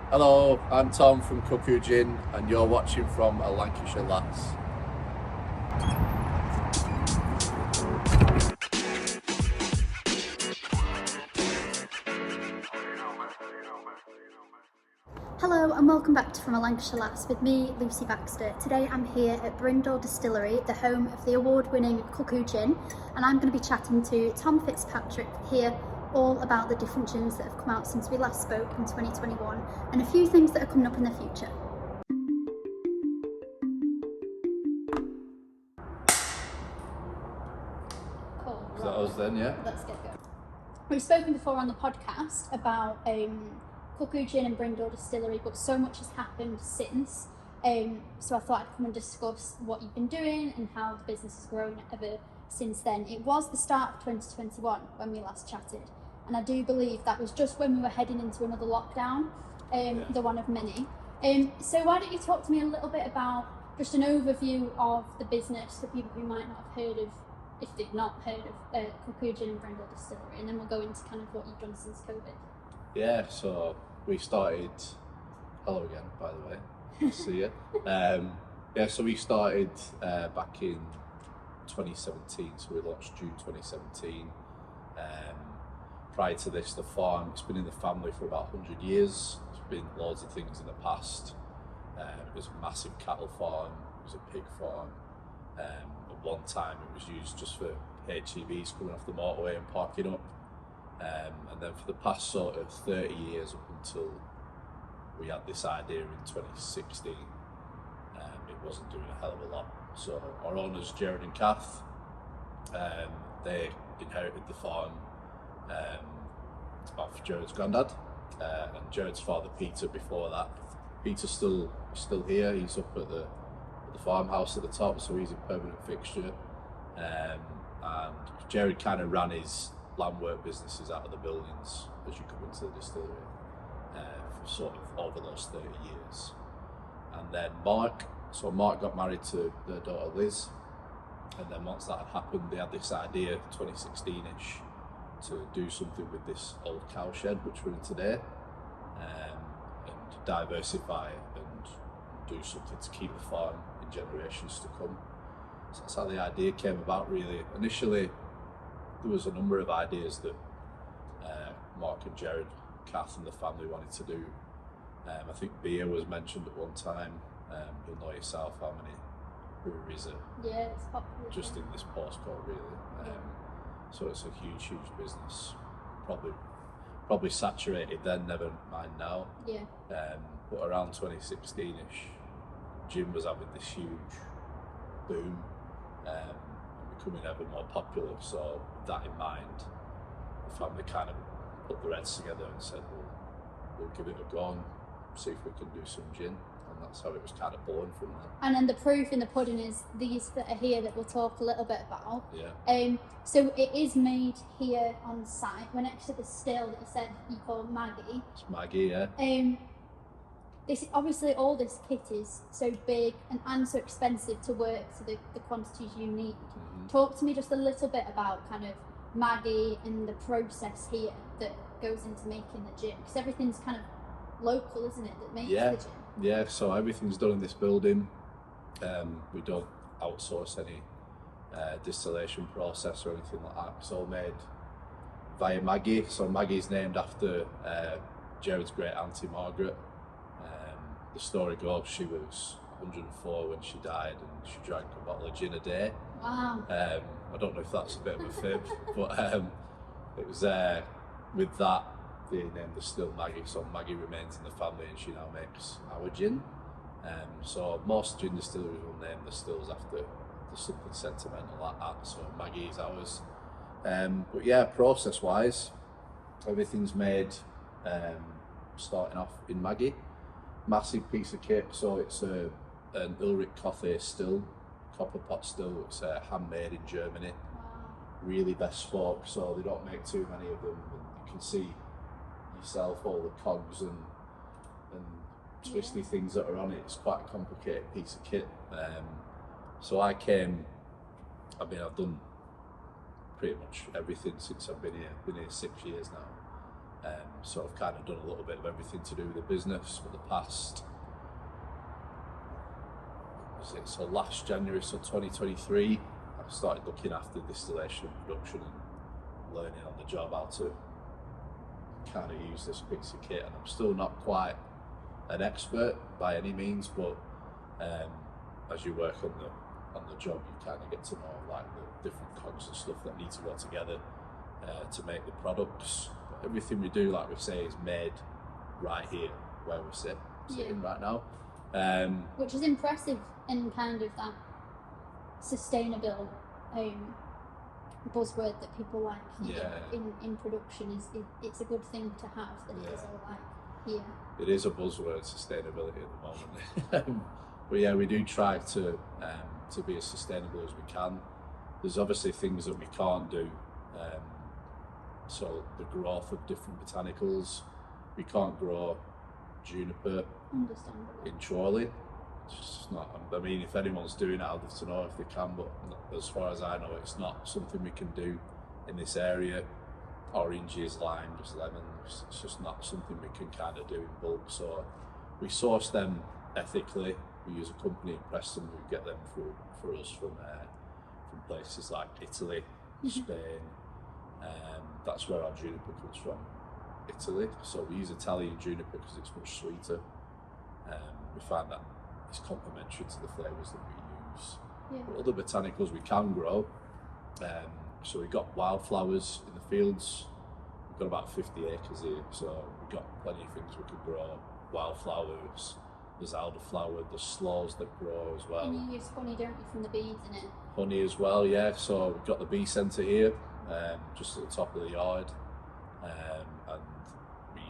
Hello, I'm Tom from Cuckoo Gin, and you're watching from a Lancashire Lass. Hello and welcome back to From a Lancashire Lass with me, Lucy Baxter. Today I'm here at Brindle Distillery, the home of the award-winning Cuckoo Gin, and I'm going to be chatting to Tom Fitzpatrick here all about the different gins that have come out since we last spoke in 2021 and a few things that are coming up in the future. Cool. Is that us then, yeah? Let's get going. We've spoken before on the podcast about Cuckoo Gin and Brindle Distillery, but so much has happened since. So I thought I'd come and discuss what you've been doing and how the business has grown ever since then. It was the start of 2021 when we last chatted, and I do believe that was just when we were heading into another lockdown, the one of many. So why don't you talk to me a little bit about just an overview of the business for people who might not have heard of, if they've not heard of Cuckoo Gin and Brindle Distillery, and then we'll go into kind of what you've done since COVID. Yeah, so we started. Hello again, by the way. Nice to see you. So we started back in 2017. So we launched June 2017. Prior to this, the farm, it's been in the family for about 100 years. There's been loads of things in the past. It was a massive cattle farm, it was a pig farm. At one time it was used just for HGVs coming off the motorway and parking up. And then for the past sort of 30 years up until we had this idea in 2016, it wasn't doing a hell of a lot. So our owners, Jared and Kath, they inherited the farm off Jared's granddad, and Jared's father Peter before that. Peter's still here, he's up at the farmhouse at the top, so he's a permanent fixture. And Jared kind of ran his land work businesses out of the buildings as you come into the distillery for sort of over those 30 years. And then Mark got married to their daughter Liz, and then once that had happened, they had this idea 2016ish to do something with this old cow shed which we're in today, and diversify and do something to keep the farm in generations to come. So that's how the idea came about, really. Initially there was a number of ideas that Mark and Jared, Kath and the family wanted to do. I think beer was mentioned at one time. You'll know yourself how many breweries are It's popular. just in this postcode, really. So it's a huge business. Probably saturated then, never mind now. But around 2016ish, gin was having this huge boom and becoming ever more popular. So with that in mind, the family kind of put their heads together and said, we'll give it a go and see if we can do some gin. And that's how it was kind of born from there. And then the proof in the pudding is these that are here that we'll talk a little bit about. So it is made here on site. We're next to the still that you said you call Maggie. It's Maggie, yeah. This obviously all this kit is so big and so expensive to work to the quantities you need. Mm-hmm. Talk to me just a little bit about kind of Maggie and the process here that goes into making the gin, because everything's kind of local, isn't it, that makes the gin? Yeah, so everything's done in this building. We don't outsource any distillation process or anything like that. It's all made via Maggie. So Maggie's named after Jared's great auntie Margaret. The story goes she was 104 when she died, and she drank a bottle of gin a day. Wow. I don't know if that's a bit of a fib, but it was with that they named the still Maggie, so Maggie remains in the family and she now makes our gin. So most gin distilleries will name the stills after something sentimental like that, so Maggie is ours. But yeah, process wise, everything's made starting off in Maggie. Massive piece of kit, so it's an Ulrich Coffee still, copper pot still. It's handmade in Germany. Wow. Really bespoke, so they don't make too many of them, and you can see yourself all the cogs and twisty things that are on it. It's quite a complicated piece of kit. So I've done pretty much everything since I've been here. 6 years now. So I've kind of done a little bit of everything to do with the business for the past, so last January, so 2023, I started looking after distillation and production and learning on the job how to kind of use this piece of kit. And I'm still not quite an expert by any means, but as you work on the job, you kind of get to know like the different cogs and stuff that need to go together to make the products. But everything we do, like we say, is made right here where we're sitting right now. Which is impressive, and kind of that sustainable buzzword that people like in production is it's a good thing to have, that it is all like here. It is a buzzword, sustainability at the moment. But yeah, we do try to be as sustainable as we can. There's obviously things that we can't do. So the growth of different botanicals, we can't grow juniper in Chorley. It's just not. I mean, if anyone's doing it, I'd love to know if they can. But as far as I know, it's not something we can do in this area. Oranges, limes, lemons. It's just not something we can kind of do in bulk. So we source them ethically. We use a company in Preston who get them for us from places like Italy, Spain. That's where our juniper comes from, Italy. So we use Italian juniper because it's much sweeter. We find that it's complementary to the flavours that we use. But other botanicals we can grow. So we've got wildflowers in the fields. We've got about 50 acres here, so we've got plenty of things we can grow. Wildflowers, there's elderflower, there's sloes that grow as well. And you use honey, don't you, from the bees in it? Honey as well, yeah. So we've got the bee centre here, just at the top of the yard, and we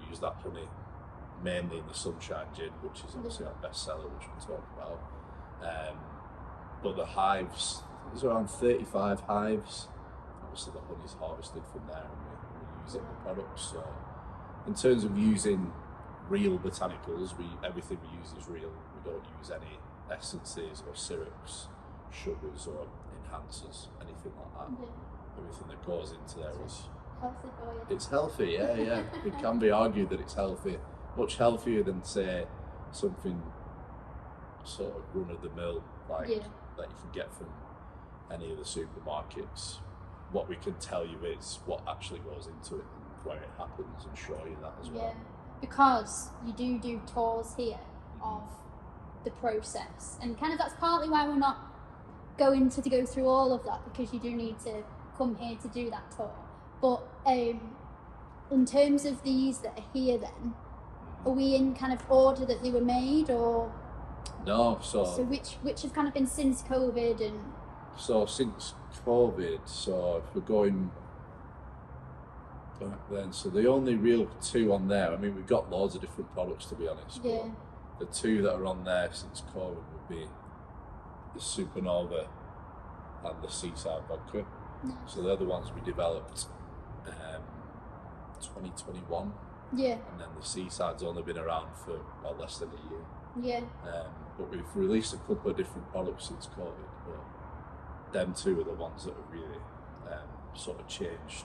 use that honey mainly in the Sunshine Gin, which is obviously our best seller, which we'll talk about. But the hives, there's around 35 hives. Obviously the honey's harvested from there, and we use it in the products. So in terms of using real botanicals, everything we use is real. We don't use any essences or syrups, sugars or enhancers, anything like that. Everything that goes into there is healthy for you. It's healthy, yeah. It can be argued that it's healthy, much healthier than say something sort of run of the mill that you can get from any of the supermarkets. What we can tell you is what actually goes into it and where it happens, and show you that as well. Because you do tours here of the process, and kind of that's partly why we're not going to go through all of that, because you do need to come here to do that tour. But in terms of these that are here, then are we in kind of order that they were made, or no? So which have kind of been since COVID, and so since COVID. So if we're going back then, so the only real two on there, I mean, we've got loads of different products, to be honest, but the two that are on there since COVID would be the Supernova and the Seaside Vodka. So they're the ones we developed 2021. And then the Seaside's only been around for less than a year. But we've released a couple of different products since COVID, but them two are the ones that have really sort of changed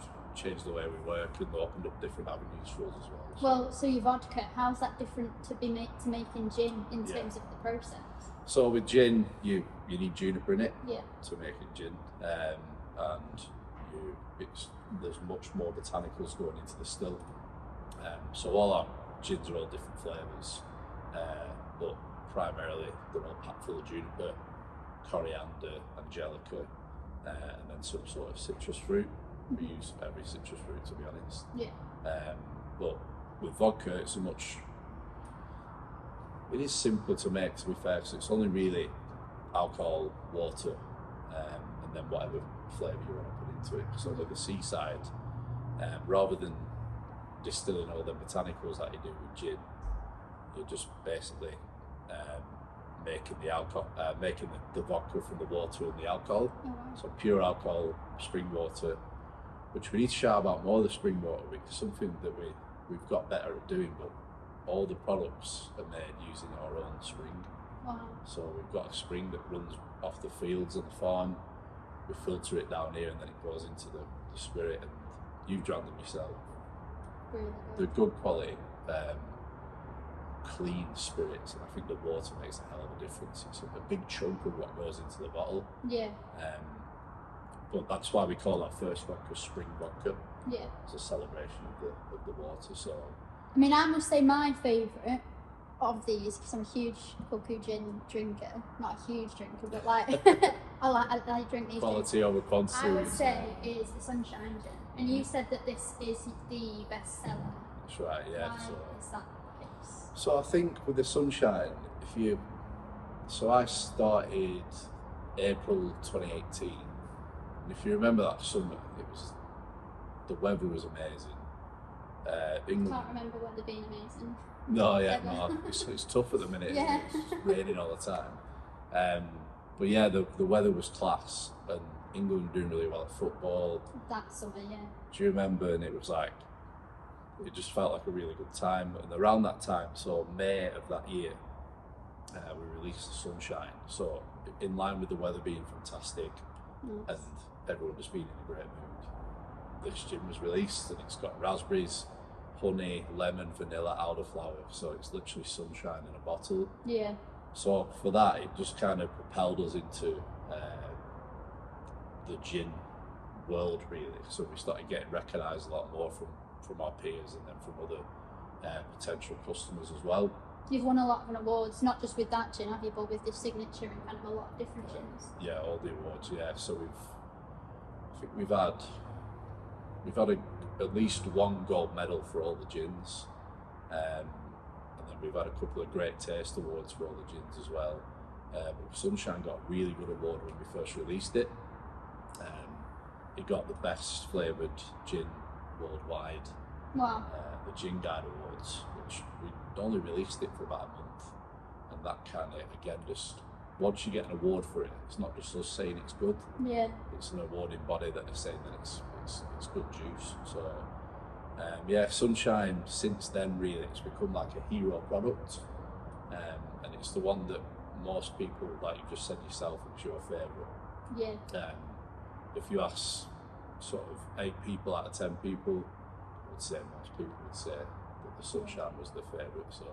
the way we work, and opened up different avenues for us as well. Well, so your vodka, how's that different to making gin in terms of the process? So with gin, you need juniper in it to make it gin, and there's much more botanicals going into the still. So all our gins are all different flavours, but primarily they're all packed full of juniper, coriander, angelica, and then some sort of citrus fruit. We use every citrus fruit, to be honest. But with vodka, it is simpler to make, to be fair, because it's only really alcohol, water, and then whatever flavour you want to put into it. So with the Seaside, rather than distilling all the botanicals that you do with gin, you're just basically making the alcohol, making the vodka from the water and the alcohol. So pure alcohol, spring water, which we need to shout about more, the spring water, because it's something that we've got better at doing, but all the products are made using our own spring. So we've got a spring that runs off the fields and the farm. We filter it down here, and then it goes into the spirit, and you've drank them yourself. Really they're good. good quality, clean spirits, and I think the water makes a hell of a difference. It's a big chunk of what goes into the bottle. Yeah. But that's why we call our first vodka Spring Vodka. Yeah. It's a celebration of the water. So, I mean, I must say my favourite of these, because I'm a huge Cuckoo gin drinker. Not a huge drinker, but like I drink these. quality over quantity. I would say is the Sunshine Gin, and you said that this is the best seller. That's right. Yeah. Why is that the case? So I think with the Sunshine, I started April 2018, and if you remember that summer, the weather was amazing. England. Can't remember weather being amazing. No, yeah, no, it's tough at the minute. Yeah. It's raining all the time. But yeah, the weather was class, and England were doing really well at football. That summer, yeah. Do you remember? And it just felt like a really good time. And around that time, so May of that year, we released the Sunshine. So in line with the weather being fantastic, Nice. and everyone just being in a great mood, this gin was released, and it's got raspberries, honey, lemon, vanilla, elderflower. So it's literally Sunshine in a bottle. Yeah. So for that, it just kind of propelled us into the gin world, really. So we started getting recognised a lot more from our peers, and then from other potential customers as well. You've won a lot of awards, not just with that gin, have you, but with this signature and kind of a lot of different gins. Yeah, all the awards. Yeah, so I think we've had at least one gold medal for all the gins, and then we've had a couple of great taste awards for all the gins as well. But Sunshine got a really good award when we first released it. It got the best flavoured gin worldwide. Wow. The Gin Guide Awards, which we only released it for about a month, and that kind of, again, just once you get an award for it, it's not just us saying it's good. Yeah. It's an awarding body that are saying that it's good juice. So yeah, Sunshine since then, really, it's become like a hero product, and it's the one that most people, like you just said yourself, it's your favourite. Yeah. If you ask sort of 8 people out of 10 people, I would say most people would say that the Sunshine was their favourite. So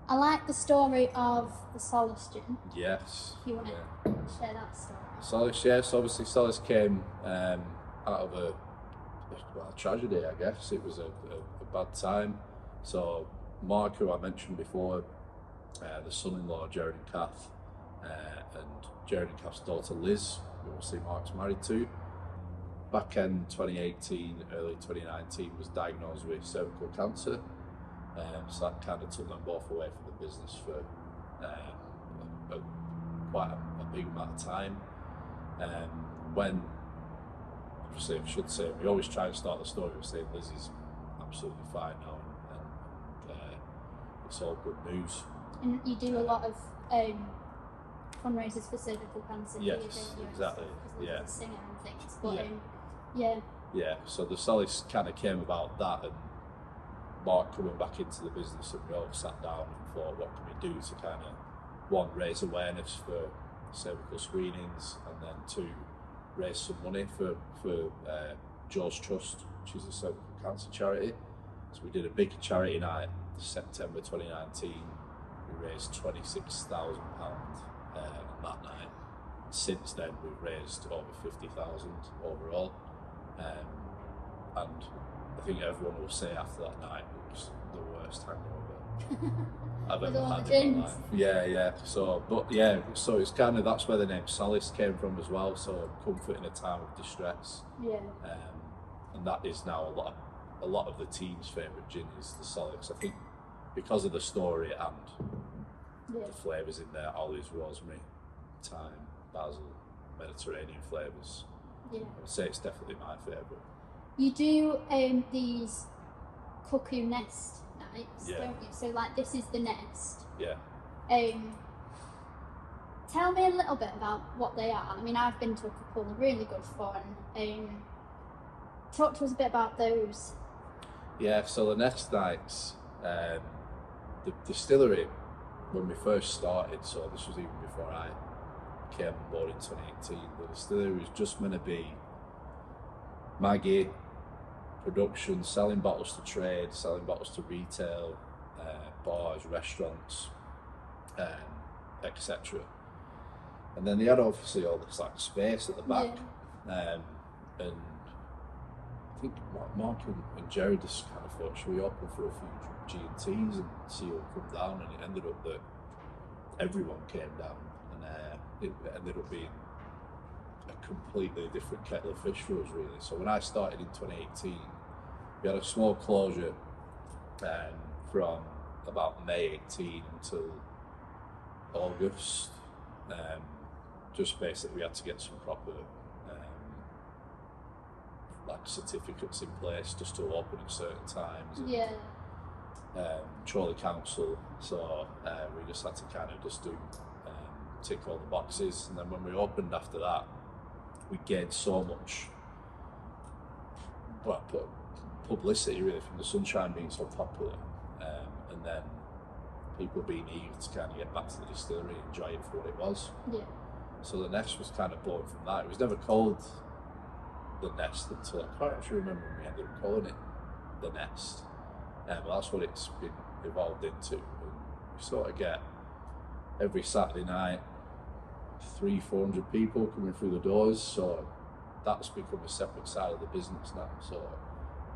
I like the story of the Solace gin. yes, If you want to share that story. Solace, yes, obviously Solace came out of a tragedy, I guess. It was a bad time. So Mark, who I mentioned before, the son-in-law, Jared and Kath, and Jared and Kath's daughter Liz, who obviously Mark's married to, back in 2018, early 2019, was diagnosed with cervical cancer. So that kind of took them both away from the business for quite a big amount of time. When, obviously I should say, we always try and start the story with saying Liz is absolutely fine now, and it's all good news. And you do a lot of fundraisers for cervical cancer. Yes, exactly. Yeah. A singer and things, but yeah. Yeah, so the Solace kind of came about that, and Mark coming back into the business, and we all sat down and thought, what can we do to kind of, one, raise awareness for cervical screenings, and then 2, raise some money for Joe's Trust, which is a cervical cancer charity. So we did a big charity night, September 2019. We raised £26,000 on that night. Since then, we've raised over 50,000 overall, and I think everyone will say after that night it was the worst hangover I've ever had in my life. Yeah. So it's kind of, that's where the name Solace came from as well. So comfort in a time of distress. Yeah. And that is now a lot of the team's favourite gin is the Solace. I think because of the story and the flavours in there, olives, rosemary, thyme, basil, Mediterranean flavours. Yeah. I would say it's definitely my favourite. You do these Cuckoo nest nights, don't you? So like this is the nest. Yeah. Tell me a little bit about what they are. I mean, I've been to a couple, they're really good fun. Talk to us a bit about those. Yeah, so the nest nights, the distillery, when we first started, so this was even before I came on board in 2018, the distillery was just meant to be Maggie, production, selling bottles to trade, selling bottles to retail, bars, restaurants, etc. And then they had obviously all this like space at the back, and I think Mark and Jared just kind of thought, should we open for a few G&Ts and see who come down? And it ended up that everyone came down, and it ended up being a completely different kettle of fish for us, really. So when I started in 2018, we had a small closure from about May 18 until August. Just basically we had to get some proper like certificates in place just to open at certain times. Control the council, so we just had to kind of just do tick all the boxes, and then when we opened after that, we gained so much publicity really from the Sunshine being so popular, and then people being eager to kind of get back to the distillery and enjoy it for what it was. So the nest was kind of born from that. It was never called the Nest until I can't actually remember when we ended up calling it the Nest. Well, that's what it's been evolved into. And we sort of get every Saturday night 300-400 people coming through the doors, so that's become a separate side of the business now. So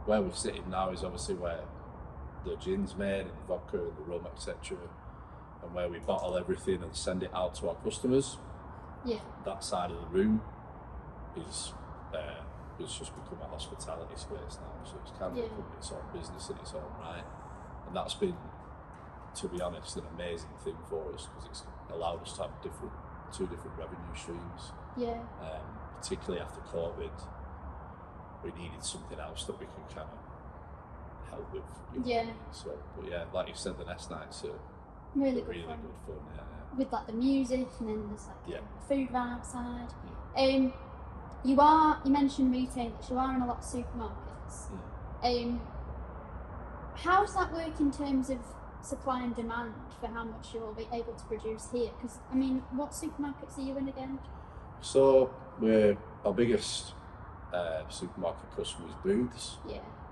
where we're sitting now is obviously where the gin's made and the vodka and the rum, etc., and where we bottle everything and send it out to our customers. That side of the room is it's just become a hospitality space now, so it's kind of become its own business in its own right, and that's been, to be honest, an amazing thing for us, because it's allowed us to have two different revenue streams. Particularly after COVID, we needed something else that we could kind of help with. So, but yeah, like you said, the Nest nights are really good fun. With like the music, and then there's like food right outside. You mentioned retailers, you are in a lot of supermarkets. How does that work in terms of supply and demand for how much you'll be able to produce here? Because, I mean, what supermarkets are you in again? So, our biggest supermarket customer is Booths.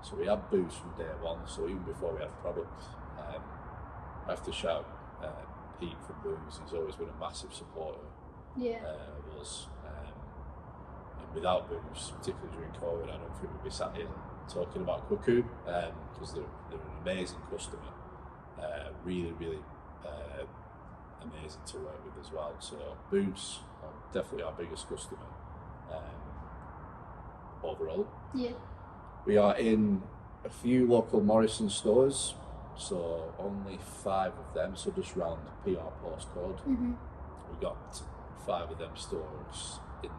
So we had Booths from day one, so even before we had products. I have to shout Pete from Booths, he's always been a massive supporter of us. And without Booths, particularly during COVID, I don't think we'd be sat here talking about Cuckoo, because they're an amazing customer, really amazing to work with as well. So Booths are definitely our biggest customer overall. We are in a few local Morrison stores, so only 5 of them, so just round the PR postcode. We got 5 of them stores in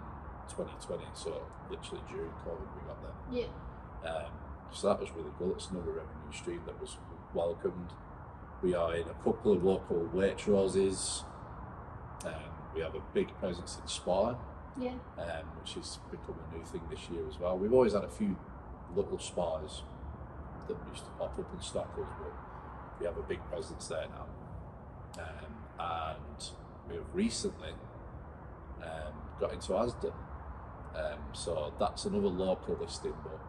2020, so literally during COVID we got them. So that was really good. It's another revenue stream that was welcomed. We are in a couple of local Waitroses. We have a big presence in Spa, which has become a new thing this year as well. We've always had a few little spas that used to pop up in stock us, but we have a big presence there now. And we have recently got into Asda. So that's another local listing, but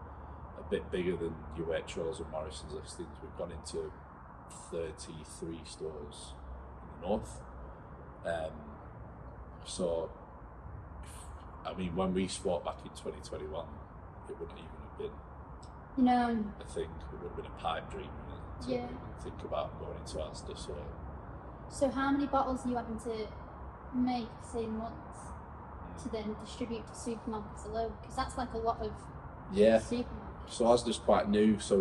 a bit bigger than your Waitrose and Morrison's listings. We've gone into 33 stores in the north. So, I mean, when we spoke back in 2021, it wouldn't even have been a thing. It would have been a pipe dream, really, to even think about going into Asda. So how many bottles are you having to make, say, in months to then distribute to supermarkets alone? Because that's like a lot of supermarkets. So Asda's quite new, so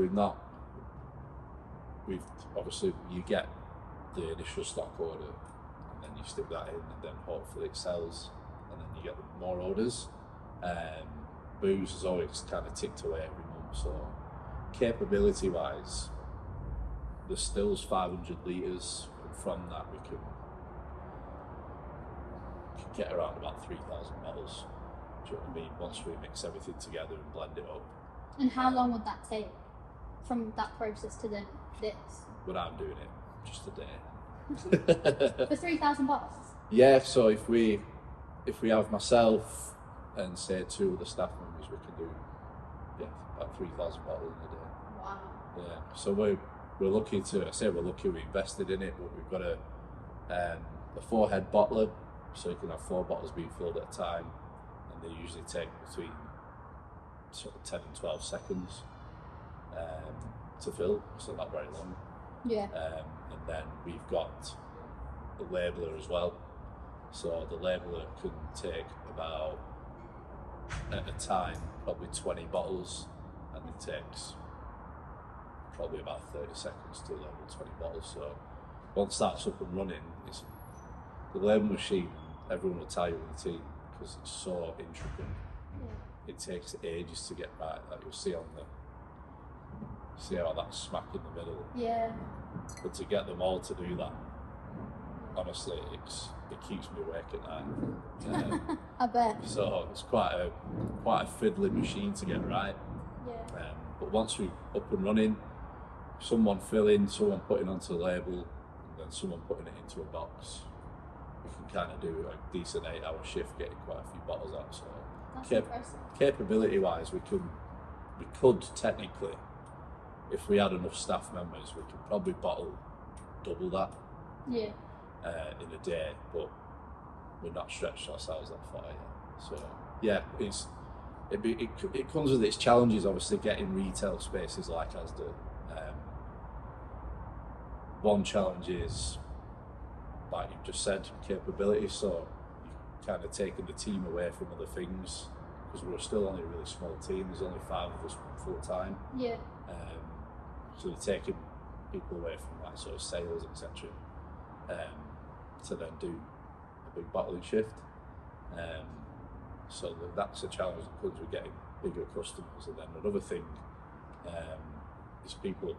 we've obviously, you get the initial stock order and then you stick that in, and then hopefully it sells, and then you get more orders. Booze has always kind of ticked away every month, so capability wise, the still's 500 litres, and from that we can get around about 3,000 bottles. Do you know what I mean? Once we mix everything together and blend it up. And how long would that take from that process to then this? When I'm doing it, just a day. For 3,000 bottles? Yeah, so if we have myself and say 2 other staff members, we can do like 3,000 bottles in a day. Wow. Yeah, so we're lucky to, I say we're lucky we invested in it, but we've got a 4-head bottler, so you can have 4 bottles being filled at a time, and they usually take between sort of 10 and 12 seconds to fill, so not very long. Yeah. And then we've got the labeler as well, so the labeler can take about, at a time, probably 20 bottles, and it takes probably about 30 seconds to label 20 bottles. So once that's up and running, it's the label machine, everyone will tell you in the team, because it's so intricate. Yeah. It takes ages to get right. Like you'll see see how that's smack in the middle. Yeah. But to get them all to do that, honestly, it keeps me awake at night. I bet. So it's quite a fiddly machine to get right. Yeah. But once we're up and running, someone filling, someone putting onto the label, and then someone putting it into a box, we can kind of do a decent 8-hour shift, getting quite a few bottles out. So That's impressive. capability-wise, we could technically, if we had enough staff members, we could probably bottle double that. Yeah. In a day, but we're not stretched ourselves that far yet. So yeah, it comes with its challenges. Obviously, getting retail spaces like Asda. One challenge is, like you've just said, capability. So you've kind of taken the team away from other things, because we're still only a really small team. There's only 5 of us full time. Yeah. So they're taking people away from like sort of sales, etc. To then do a big bottling shift. So that's a challenge that comes with getting bigger customers. And then another thing is people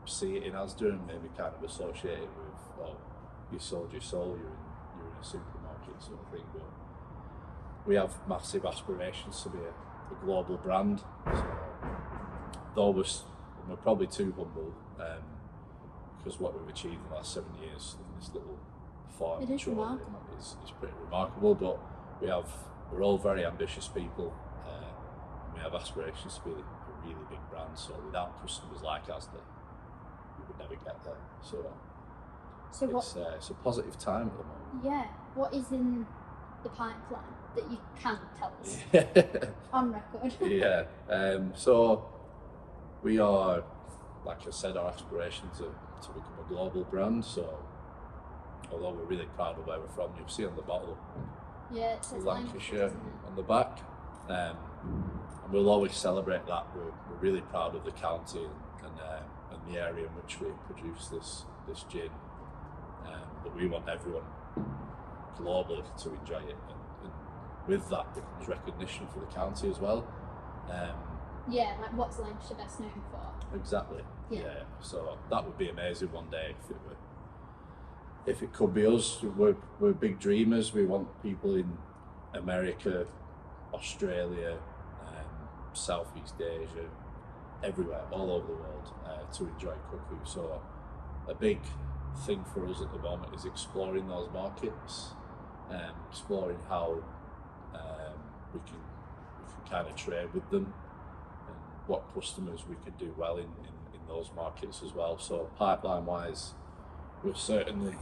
see it in Asda and maybe kind of associate it with, oh, you sold your soul, you're in a supermarket sort of thing. But we have massive aspirations to be a global brand. So though we're probably too humble, because what we've achieved in the last 7 years in this little farm It is remarkable. is pretty remarkable. But we're all very ambitious people, and we have aspirations to be a really big brand. So without customers like Asda, we would never get there. So it's a positive time at the moment. Yeah. What is in the pipeline that you can't tell us on record? Yeah. So we are, like I said, our aspiration to become a global brand. So although we're really proud of where we're from, you'll see on the bottle, Yeah, it says Lancashire doesn't it? on the back, and we'll always celebrate that. We're really proud of the county and the area in which we produce this gin, but we want everyone globally to enjoy it, and with that becomes recognition for the county as well. Yeah, like what's Lancashire best known for? Exactly. Yeah. So that would be amazing one day if it could be us. We're big dreamers. We want people in America, Australia, Southeast Asia, everywhere, all over the world, to enjoy Cuckoo. So a big thing for us at the moment is exploring those markets, exploring how we can kind of trade with them, and what customers we could do well in those markets as well. So pipeline wise, we're certainly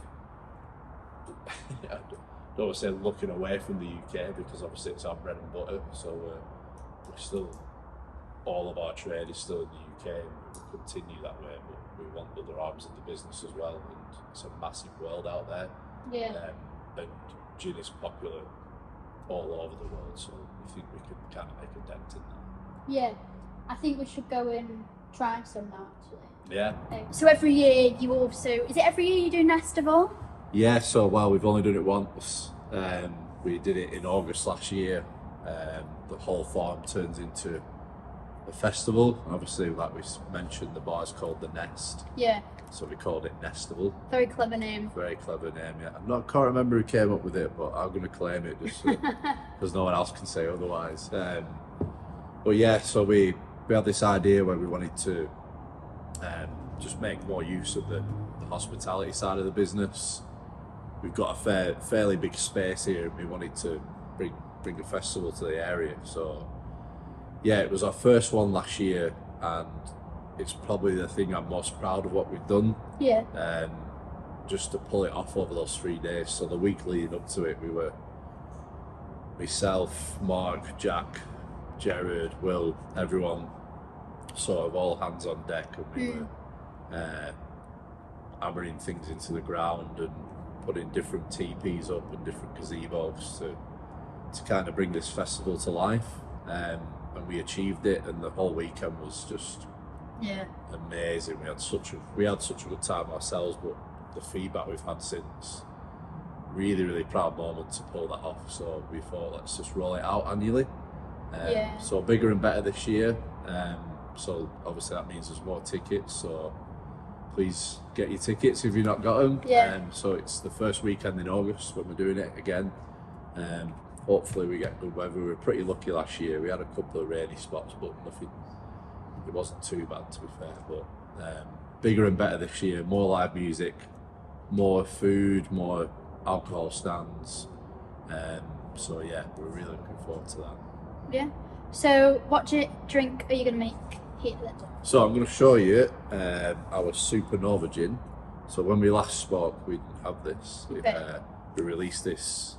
I don't want to say looking away from the UK, because obviously it's our bread and butter. So we're still, all of our trade is still in the UK, and we'll continue that way. But we want other arms of the business as well, and it's a massive world out there. Yeah. And gin is popular all over the world, so we think we can kind of make a dent in that. Yeah. I think we should go and try some now, actually. Yeah. So every year you also, is it every year you do Nestival? Yeah, so we've only done it once. We did it in August last year. The whole farm turns into a festival. Obviously, like we mentioned, the bar's called The Nest. Yeah. So we called it Nestival. Very clever name. Very clever name, yeah. Can't remember who came up with it, but I'm going to claim it just because no one else can say otherwise. But yeah, so we had this idea where we wanted to just make more use of the hospitality side of the business. We've got a fairly big space here, and we wanted to bring a festival to the area. So yeah, it was our first one last year, and it's probably the thing I'm most proud of what we've done. Yeah. Just to pull it off over those 3 days. So the week leading up to it, we were myself, Mark, Jack, Jared, Will, everyone sort of all hands on deck, and we were hammering things into the ground and putting different teepees up and different gazebos to kind of bring this festival to life. And we achieved it, and the whole weekend was just amazing. We had such a good time ourselves, but the feedback we've had since, really proud moment to pull that off. So we thought, let's just roll it out annually. So bigger and better this year. So obviously that means there's more tickets, so please get your tickets if you've not got them. So it's the first weekend in August when we're doing it again. Hopefully we get good weather. We were pretty lucky last year. We had a couple of rainy spots, but nothing, it wasn't too bad, to be fair. But bigger and better this year, more live music, more food, more alcohol stands. So yeah, we're really looking forward to that. Yeah. So what drink are you going to make here then? So I'm going to show you our Supernova gin. So when we last spoke, we didn't have this. We released this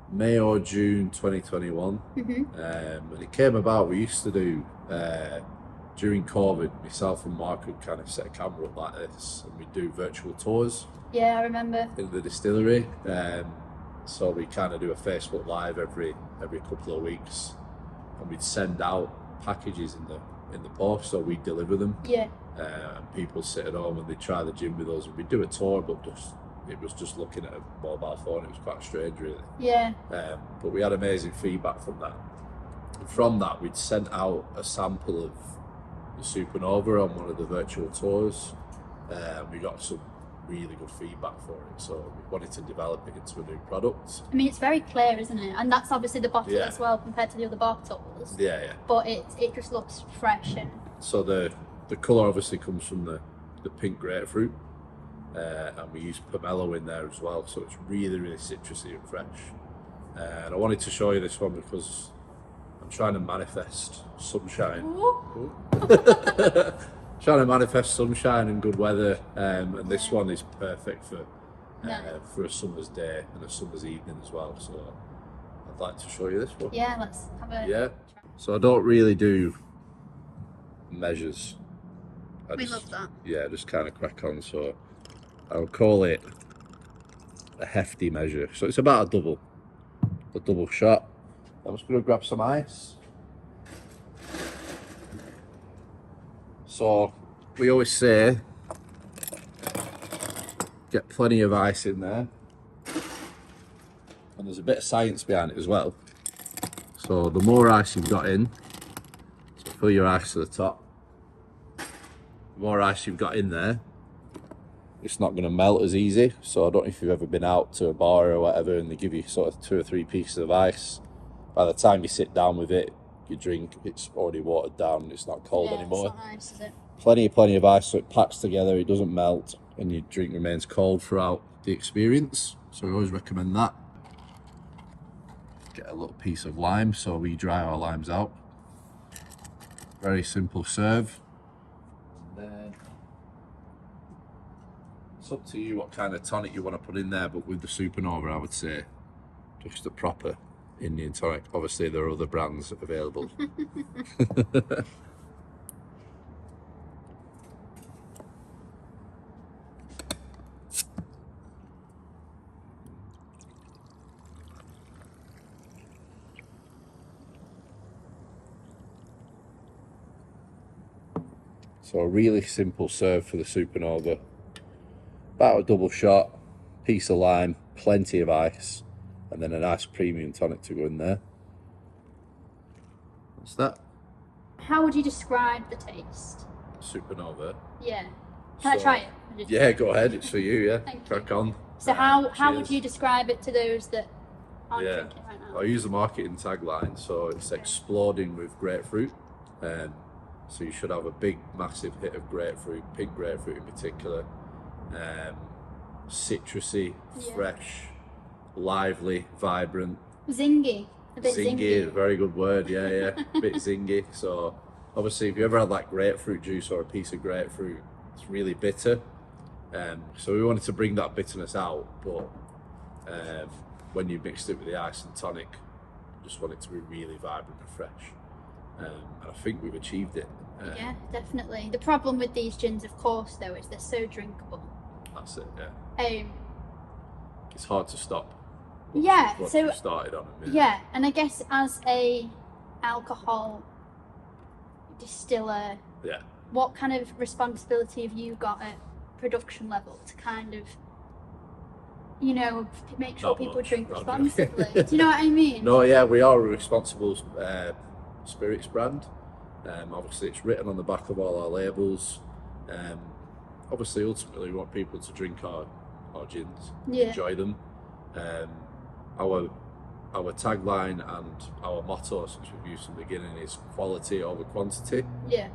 May or June 2021. And it came about, we used to do, during COVID, myself and Mark would kind of set a camera up like this, and we'd do virtual tours. Yeah, I remember. In the distillery. So we kind of do a Facebook Live every couple of weeks, and we'd send out packages in the post, so we'd deliver them. Yeah. And people sit at home and they'd try the gin with us, and we'd do a tour, but it was just looking at a mobile phone. It was quite strange, really. Yeah. But we had amazing feedback from that. And from that, we'd sent out a sample of the Supernova on one of the virtual tours. We got some really good feedback for it, so we wanted to develop it into a new product. I mean, it's very clear, isn't it? And that's obviously the bottle as well compared to the other bottles. Yeah. But it just looks fresh. And so the colour obviously comes from the pink grapefruit, and we use pomelo in there as well, so it's really citrusy and fresh. And I wanted to show you this one because I'm trying to manifest sunshine. Trying to manifest sunshine and good weather, and this one is perfect for a summer's day and a summer's evening as well. So I'd like to show you this one. Yeah, let's have a try. So I don't really do measures. We love that. Yeah, just kind of crack on. So I'll call it a hefty measure. So it's about a double shot. I'm just going to grab some ice. So we always say, get plenty of ice in there. And there's a bit of science behind it as well. So the more ice you've got in, so fill your ice to the top. The more ice you've got in there, it's not going to melt as easy. So I don't know if you've ever been out to a bar or whatever and they give you sort of 2 or 3 pieces of ice. By the time you sit down with it, you drink, it's already watered down and it's not cold anymore. It's not ice, is it? Plenty of ice, so it packs together, it doesn't melt, and your drink remains cold throughout the experience. So we always recommend that. Get a little piece of lime, so we dry our limes out. Very simple serve. And then it's up to you what kind of tonic you want to put in there, but with the Supernova, I would say just a proper Indian tonic. Obviously there are other brands available. So a really simple serve for the Supernova. About a double shot, piece of lime, plenty of ice, and then a nice premium tonic to go in there. What's that? How would you describe the taste? Supernova. Yeah. Can I try it? Yeah, go ahead. It's for you. Yeah. Thank Crack you. on. So how would you describe it to those that aren't drinking right now? I use a marketing tagline, so it's exploding with grapefruit. So you should have a big, massive hit of grapefruit, pink grapefruit in particular. Citrusy, fresh, lively, vibrant. Zingy. A bit zingy, very good word, yeah. A bit zingy. So obviously if you ever had like grapefruit juice or a piece of grapefruit, it's really bitter. So we wanted to bring that bitterness out, but when you mixed it with the ice and tonic, just want it to be really vibrant and fresh. And I think we've achieved it. Yeah, definitely. The problem with these gins, of course, though, is they're so drinkable. That's it, yeah. It's hard to stop. Yeah, Once so you've started on them. yeah, and I guess as a alcohol distiller, Yeah. what kind of responsibility have you got at production level to kind of, you know, make sure Not people much, drink not responsibly? really. Do you know what I mean? No, yeah, we are a responsible spirits brand. Obviously, it's written on the back of all our labels. Obviously, ultimately, we want people to drink our gins, enjoy them. Our tagline and our motto, since we've used from the beginning, is quality over quantity. Yeah.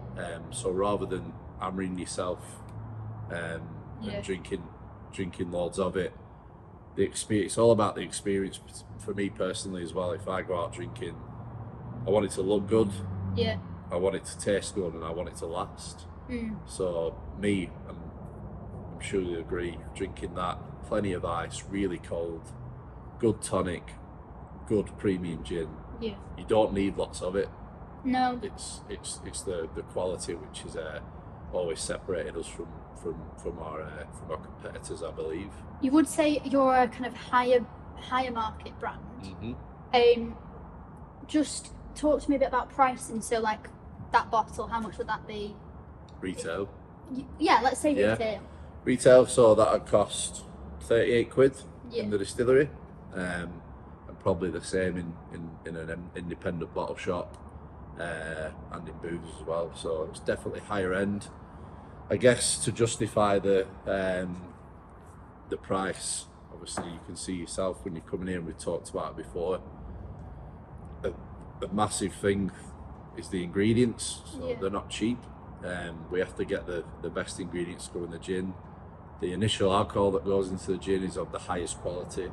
So rather than hammering yourself and drinking loads of it, the experience, it's all about the experience for me personally as well. If I go out drinking, I want it to look good. Yeah. I want it to taste good, and I want it to last. So me, I'm sure you agree, drinking that, plenty of ice, really cold, good tonic, good premium gin. Yeah. You don't need lots of it. No. It's the quality which is always separated us from our competitors, I believe. You would say you're a kind of higher market brand. Just talk to me a bit about pricing. So like that bottle, how much would that be? Retail. Yeah, let's say retail. Retail, so that would cost 38 quid in the distillery, and probably the same in an independent bottle shop and in booths as well. So it's definitely higher end. I guess to justify the price, obviously you can see yourself when you're coming in. We've talked about it before. A massive thing is the ingredients. So they're not cheap. We have to get the best ingredients to go in the gin. The initial alcohol that goes into the gin is of the highest quality.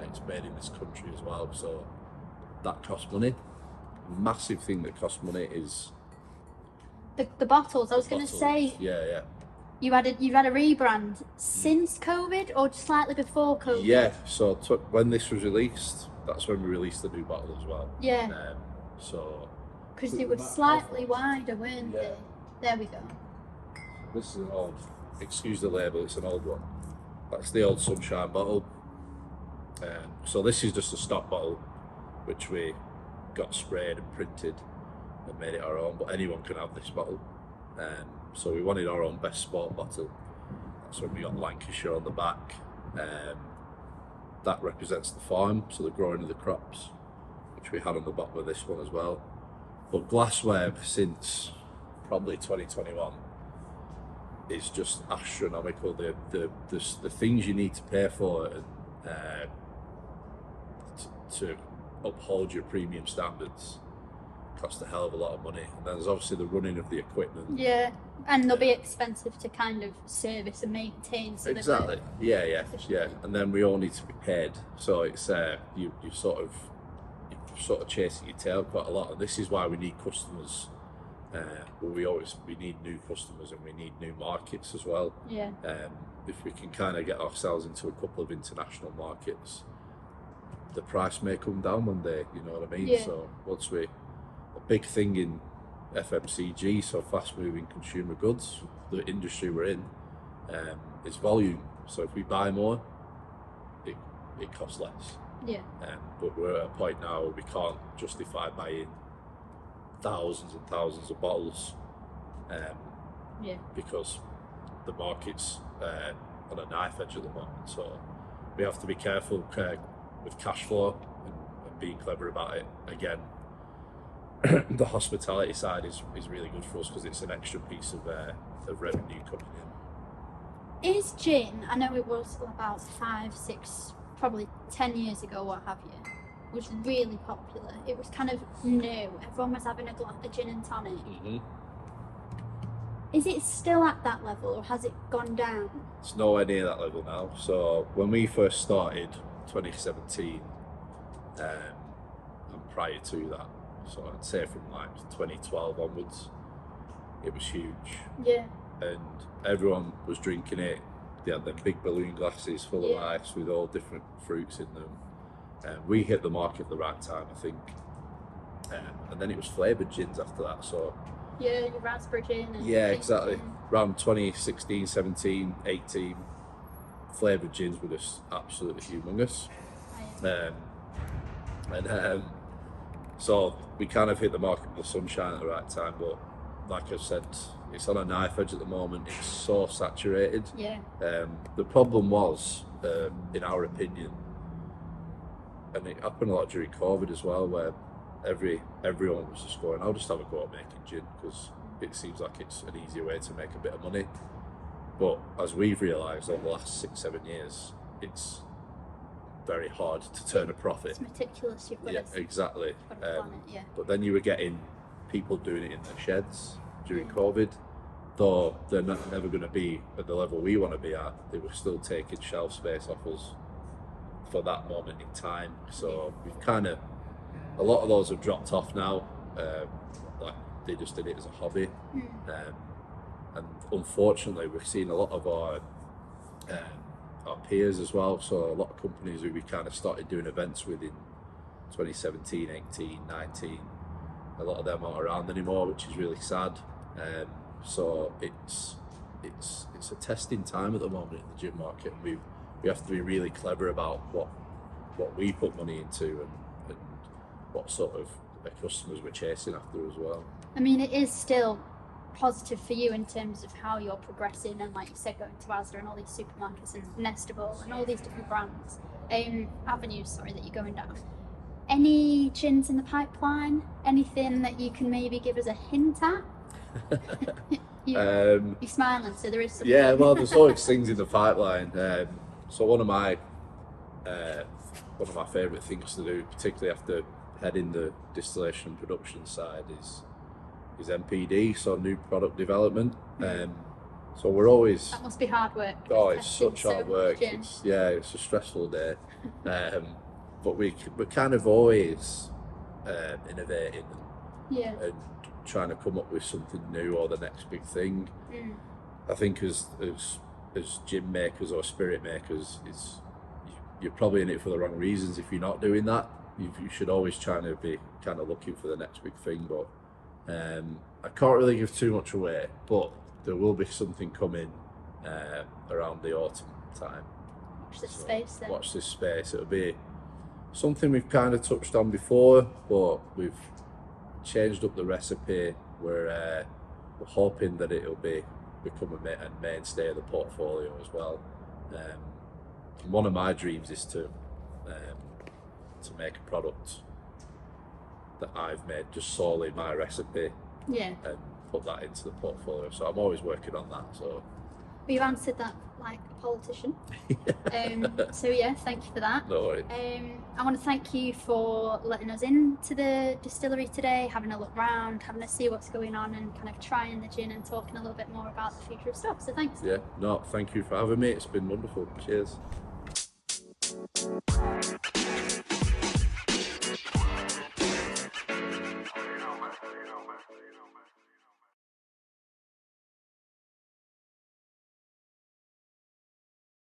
It's made in this country as well, so that costs money. Massive thing that costs money is the bottles. I was going to say. Yeah. You've had a rebrand since COVID or slightly before COVID? Yeah. So when this was released, that's when we released the new bottle as well. Yeah. So. Because they were slightly wider, weren't they? There we go. This is an old. Excuse the label. It's an old one. That's the old Sunshine bottle. So this is just a stock bottle, which we got sprayed and printed and made it our own. But anyone can have this bottle. So we wanted our own best sport bottle. That's when we got Lancashire on the back. That represents the farm, so the growing of the crops, which we had on the bottom of this one as well. But glassware since probably 2021 is just astronomical. The things you need to pay for and to uphold your premium standards cost a hell of a lot of money. And then there's obviously the running of the equipment. Yeah, and they'll be expensive to kind of service and maintain. So exactly. Yeah. And then we all need to be paid. So it's you're sort of chasing your tail quite a lot. And this is why we need customers. We need new customers and we need new markets as well. Yeah. If we can kind of get ourselves into a couple of international markets, the price may come down one day. You know what I mean? Yeah. So a big thing in FMCG, so fast moving consumer goods, the industry we're in, is volume. So if we buy more, it costs less. Yeah. But we're at a point now where we can't justify buying thousands and thousands of bottles because the market's on a knife edge at the moment. So we have to be careful with cash flow and being clever about it. Again, the hospitality side is really good for us because it's an extra piece of revenue coming in. Is gin, I know it was about 5, 6, probably 10 years ago, what have you, was really popular. It was kind of new. Everyone was having a gin and tonic. Mm-hmm. Is it still at that level or has it gone down? It's nowhere near that level now. So when we first started, 2017, and prior to that. So I'd say from like 2012 onwards, it was huge. Yeah. And everyone was drinking it. They had them big balloon glasses full of ice with all different fruits in them. And we hit the market at the right time, I think. And then it was flavoured gins after that. So yeah, your raspberry gin. And yeah, exactly. Around 2016, 17, 18, flavoured gins were just absolutely humongous. So we kind of hit the market with the sunshine at the right time, but like I said, it's on a knife edge at the moment. It's so saturated. Yeah. The problem was, in our opinion, and it happened a lot during COVID as well, where everyone was just going, I'll just have a go at making gin because it seems like it's an easier way to make a bit of money. But as we've realised over the last 6-7 years, it's very hard to turn a profit. It's meticulous. You've got to, exactly. you've got to plan it, But then you were getting people doing it in their sheds during COVID, though they're never going to be at the level we want to be at. They were still taking shelf space off us for that moment in time. So we've kind of, a lot of those have dropped off now. Like they just did it as a hobby. And unfortunately, we've seen a lot of our peers as well. So a lot of companies who we kind of started doing events with in 2017, 18, 19, a lot of them aren't around anymore, which is really sad. So it's a testing time at the moment in the gin market. And we have to be really clever about what we put money into and what sort of customers we're chasing after as well. I mean, it is still positive for you in terms of how you're progressing, and like you said, going to Asda and all these supermarkets and Nestable and all these different brands, avenues, that you're going down. Any gins in the pipeline? Anything that you can maybe give us a hint at? You're smiling, so there is something. Yeah, well, there's always things in the pipeline. So one of my favourite things to do, particularly after heading the distillation and production side, is NPD, so new product development. So we're always. That must be hard work. Oh, it's such hard work. It's a stressful day. But we're kind of always innovating and trying to come up with something new or the next big thing. I think as gin makers or spirit makers, you're probably in it for the wrong reasons if you're not doing that. You should always try to be kind of looking for the next big thing. But I can't really give too much away, but there will be something coming around the autumn time. Watch this space then. Watch this space. It'll be something we've kind of touched on before, but we've changed up the recipe. We're hoping that it'll become a mainstay of the portfolio as well. And one of my dreams is to make a product that I've made just solely my recipe, and put that into the portfolio. So I'm always working on that. So we've answered that like a politician. So yeah, thank you for that. No worries. I want to thank you for letting us into the distillery today, having a look round, having a see what's going on, and kind of trying the gin and talking a little bit more about the future of stuff. So thanks. Yeah, no, thank you for having me. It's been wonderful. Cheers.